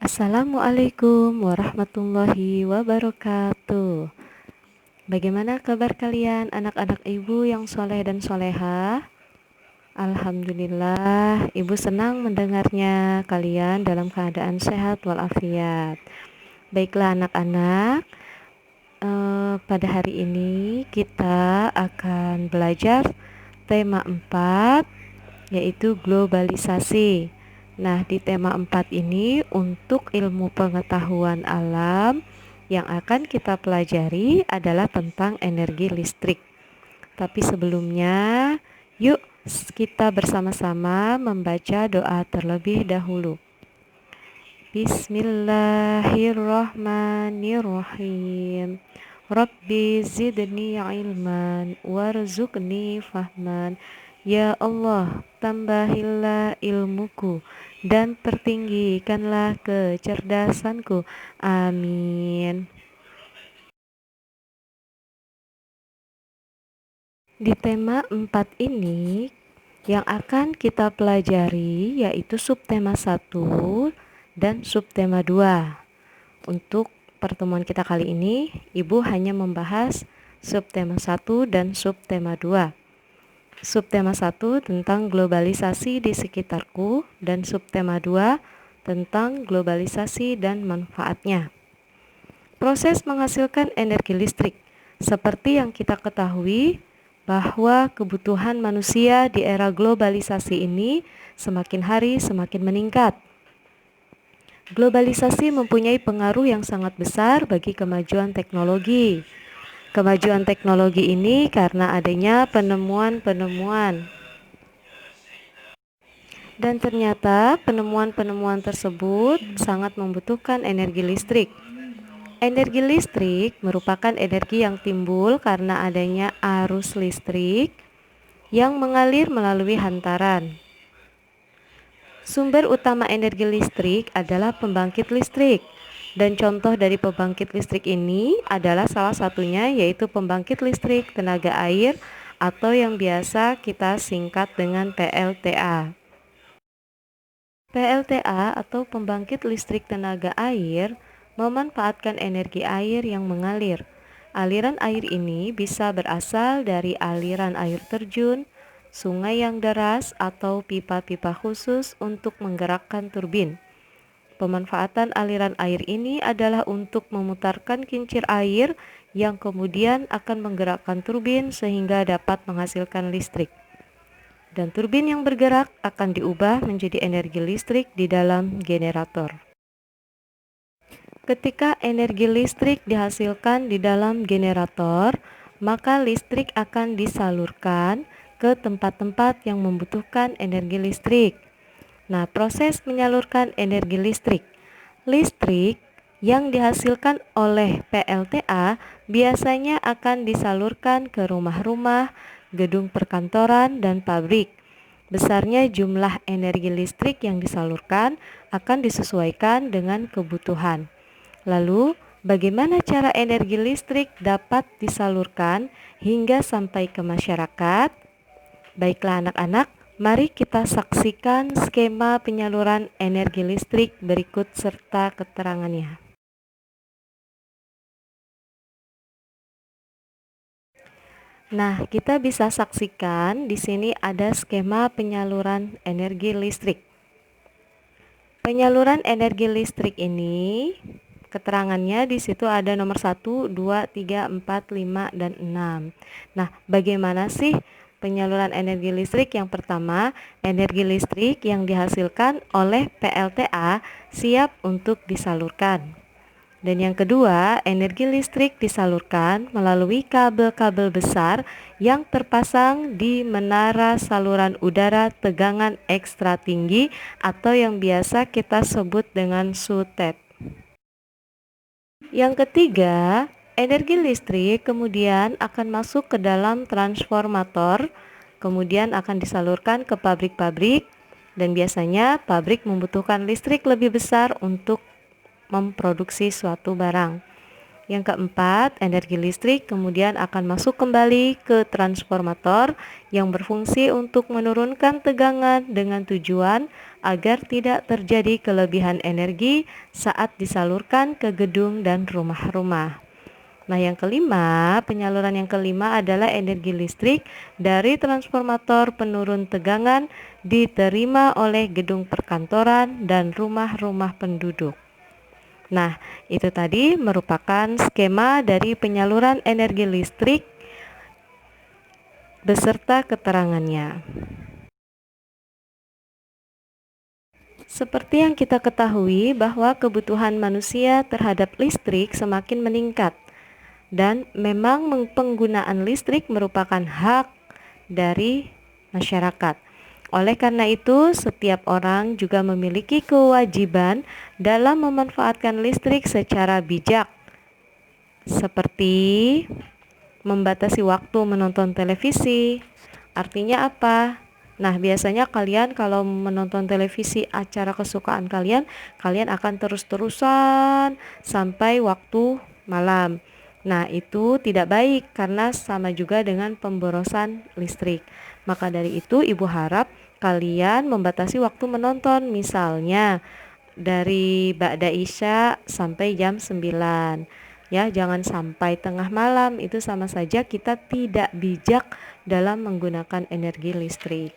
Assalamualaikum warahmatullahi wabarakatuh. Bagaimana kabar kalian anak-anak ibu yang soleh dan solehah? Alhamdulillah, ibu senang mendengarnya kalian dalam keadaan sehat walafiat. Baiklah anak-anak, pada hari ini kita akan belajar tema 4, yaitu globalisasi. Nah, di tema 4 ini untuk ilmu pengetahuan alam yang akan kita pelajari adalah tentang energi listrik. Tapi sebelumnya, yuk kita bersama-sama membaca doa terlebih dahulu. Bismillahirrahmanirrahim. Rabbi zidni ilman warzuqni fahman. Ya Allah, tambahilah ilmuku dan tertinggikanlah kecerdasanku. Amin. Di tema 4 ini yang akan kita pelajari yaitu subtema 1 dan subtema 2. Untuk pertemuan kita kali ini, Ibu hanya membahas subtema 1 dan subtema 2. Subtema 1 tentang globalisasi di sekitarku dan subtema 2 tentang globalisasi dan manfaatnya. Proses menghasilkan energi listrik. Seperti yang kita ketahui bahwa kebutuhan manusia di era globalisasi ini semakin hari semakin meningkat. Globalisasi mempunyai pengaruh yang sangat besar bagi kemajuan teknologi. Kemajuan teknologi ini karena adanya penemuan-penemuan. Dan ternyata penemuan-penemuan tersebut sangat membutuhkan energi listrik. Energi listrik merupakan energi yang timbul karena adanya arus listrik yang mengalir melalui hantaran. Sumber utama energi listrik adalah pembangkit listrik. Dan contoh dari pembangkit listrik ini adalah salah satunya yaitu pembangkit listrik tenaga air atau yang biasa kita singkat dengan PLTA. PLTA atau pembangkit listrik tenaga air memanfaatkan energi air yang mengalir. Aliran air ini bisa berasal dari aliran air terjun, sungai yang deras, atau pipa-pipa khusus untuk menggerakkan turbin. Pemanfaatan aliran air ini adalah untuk memutarkan kincir air yang kemudian akan menggerakkan turbin sehingga dapat menghasilkan listrik. Dan turbin yang bergerak akan diubah menjadi energi listrik di dalam generator. Ketika energi listrik dihasilkan di dalam generator, maka listrik akan disalurkan ke tempat-tempat yang membutuhkan energi listrik. Nah, proses menyalurkan energi listrik. Listrik yang dihasilkan oleh PLTA biasanya akan disalurkan ke rumah-rumah, gedung perkantoran, dan pabrik. Besarnya jumlah energi listrik yang disalurkan akan disesuaikan dengan kebutuhan. Lalu, bagaimana cara energi listrik dapat disalurkan hingga sampai ke masyarakat? Baiklah anak-anak, mari kita saksikan skema penyaluran energi listrik berikut serta keterangannya. Nah, kita bisa saksikan di sini ada skema penyaluran energi listrik. Penyaluran energi listrik ini keterangannya di situ ada nomor 1, 2, 3, 4, 5, dan 6. Nah, bagaimana sih penyaluran energi listrik? Yang pertama, energi listrik yang dihasilkan oleh PLTA siap untuk disalurkan. Dan yang kedua, energi listrik disalurkan melalui kabel-kabel besar yang terpasang di menara saluran udara tegangan ekstra tinggi atau yang biasa kita sebut dengan SUTEP. Yang ketiga, energi listrik kemudian akan masuk ke dalam transformator, kemudian akan disalurkan ke pabrik-pabrik, dan biasanya pabrik membutuhkan listrik lebih besar untuk memproduksi suatu barang. Yang keempat, energi listrik kemudian akan masuk kembali ke transformator yang berfungsi untuk menurunkan tegangan dengan tujuan agar tidak terjadi kelebihan energi saat disalurkan ke gedung dan rumah-rumah. Nah, yang kelima, penyaluran yang kelima adalah energi listrik dari transformator penurun tegangan diterima oleh gedung perkantoran dan rumah-rumah penduduk. Nah, itu tadi merupakan skema dari penyaluran energi listrik beserta keterangannya. Seperti yang kita ketahui bahwa kebutuhan manusia terhadap listrik semakin meningkat dan memang penggunaan listrik merupakan hak dari masyarakat. Oleh karena itu, setiap orang juga memiliki kewajiban dalam memanfaatkan listrik secara bijak, seperti membatasi waktu menonton televisi. Artinya apa? Nah, biasanya kalian kalau menonton televisi acara kesukaan kalian, kalian akan terus-terusan sampai waktu malam. Nah, itu tidak baik karena sama juga dengan pemborosan listrik. Maka dari itu, Ibu harap kalian membatasi waktu menonton, misalnya dari ba'da isya sampai jam 9. Ya, jangan sampai tengah malam, itu sama saja kita tidak bijak dalam menggunakan energi listrik.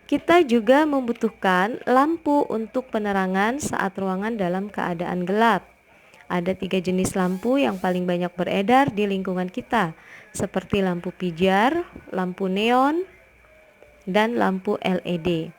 Kita juga membutuhkan lampu untuk penerangan saat ruangan dalam keadaan gelap. Ada 3 jenis lampu yang paling banyak beredar di lingkungan kita, seperti lampu pijar, lampu neon, dan lampu LED.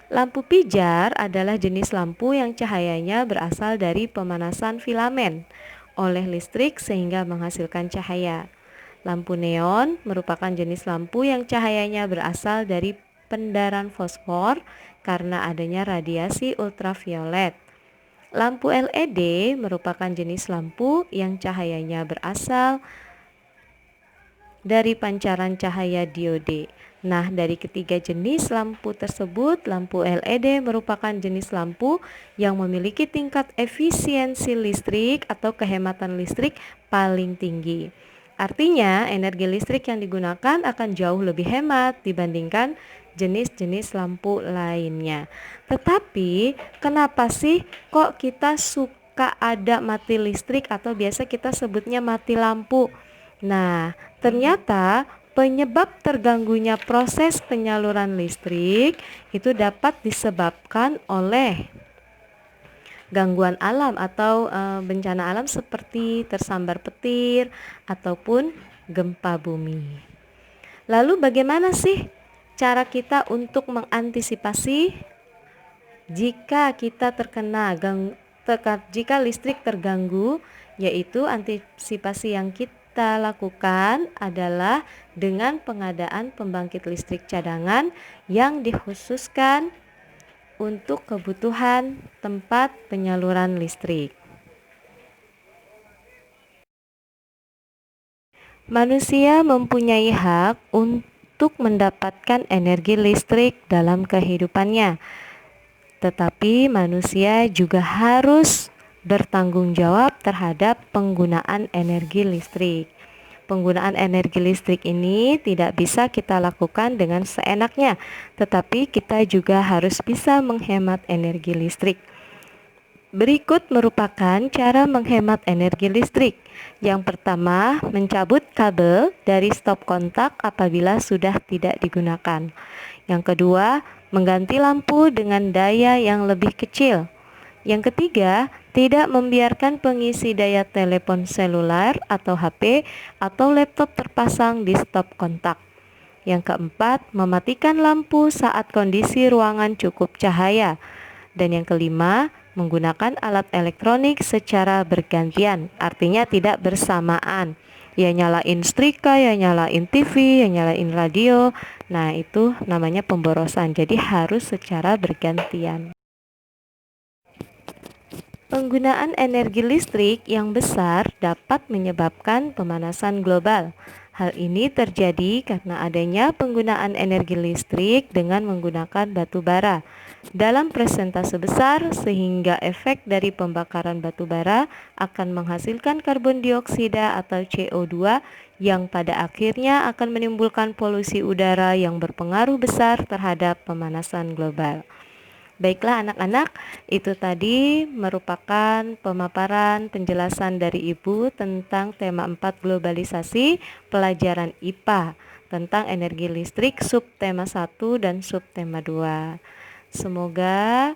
Lampu pijar adalah jenis lampu yang cahayanya berasal dari pemanasan filamen oleh listrik sehingga menghasilkan cahaya. Lampu neon merupakan jenis lampu yang cahayanya berasal dari pendaran fosfor karena adanya radiasi ultraviolet. Lampu LED merupakan jenis lampu yang cahayanya berasal dari pancaran cahaya diode. Nah, dari ketiga jenis lampu tersebut, lampu LED merupakan jenis lampu yang memiliki tingkat efisiensi listrik atau kehematan listrik paling tinggi. Artinya, energi listrik yang digunakan akan jauh lebih hemat dibandingkan jenis-jenis lampu lainnya. Tetapi, kenapa sih kok kita suka ada mati listrik atau biasa kita sebutnya mati lampu? Nah, ternyata penyebab terganggunya proses penyaluran listrik itu dapat disebabkan oleh gangguan alam atau bencana alam seperti tersambar petir ataupun gempa bumi. Lalu bagaimana sih cara kita untuk mengantisipasi jika kita jika listrik terganggu? Yaitu antisipasi yang kita lakukan adalah dengan pengadaan pembangkit listrik cadangan yang dikhususkan untuk kebutuhan tempat penyaluran listrik. Manusia mempunyai hak untuk mendapatkan energi listrik dalam kehidupannya, tetapi manusia juga harus bertanggung jawab terhadap penggunaan energi listrik. Penggunaan energi listrik ini tidak bisa kita lakukan dengan seenaknya, tetapi kita juga harus bisa menghemat energi listrik. Berikut merupakan cara menghemat energi listrik. Yang pertama, mencabut kabel dari stop kontak apabila sudah tidak digunakan. Yang kedua, mengganti lampu dengan daya yang lebih kecil. Yang ketiga, tidak membiarkan pengisi daya telepon seluler atau HP atau laptop terpasang di stop kontak. Yang keempat, mematikan lampu saat kondisi ruangan cukup cahaya. Dan yang kelima, menggunakan alat elektronik secara bergantian, artinya tidak bersamaan. Ya nyalain setrika, ya nyalain TV, ya nyalain radio. Nah, itu namanya pemborosan. Jadi harus secara bergantian. Penggunaan energi listrik yang besar dapat menyebabkan pemanasan global. Hal ini terjadi karena adanya penggunaan energi listrik dengan menggunakan batu bara dalam persentase besar, sehingga efek dari pembakaran batu bara akan menghasilkan karbon dioksida atau CO2 yang pada akhirnya akan menimbulkan polusi udara yang berpengaruh besar terhadap pemanasan global. Baiklah anak-anak, itu tadi merupakan pemaparan penjelasan dari Ibu tentang tema 4 globalisasi pelajaran IPA tentang energi listrik subtema 1 dan subtema 2. Semoga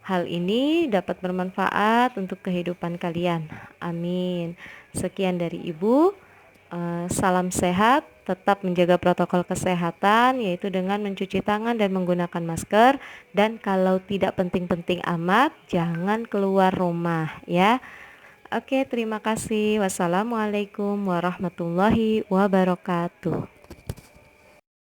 hal ini dapat bermanfaat untuk kehidupan kalian. Amin. Sekian dari Ibu. Salam sehat, tetap menjaga protokol kesehatan, yaitu dengan mencuci tangan dan menggunakan masker. Dan kalau tidak penting-penting amat, jangan keluar rumah ya. Oke, terima kasih. Wassalamualaikum warahmatullahi wabarakatuh.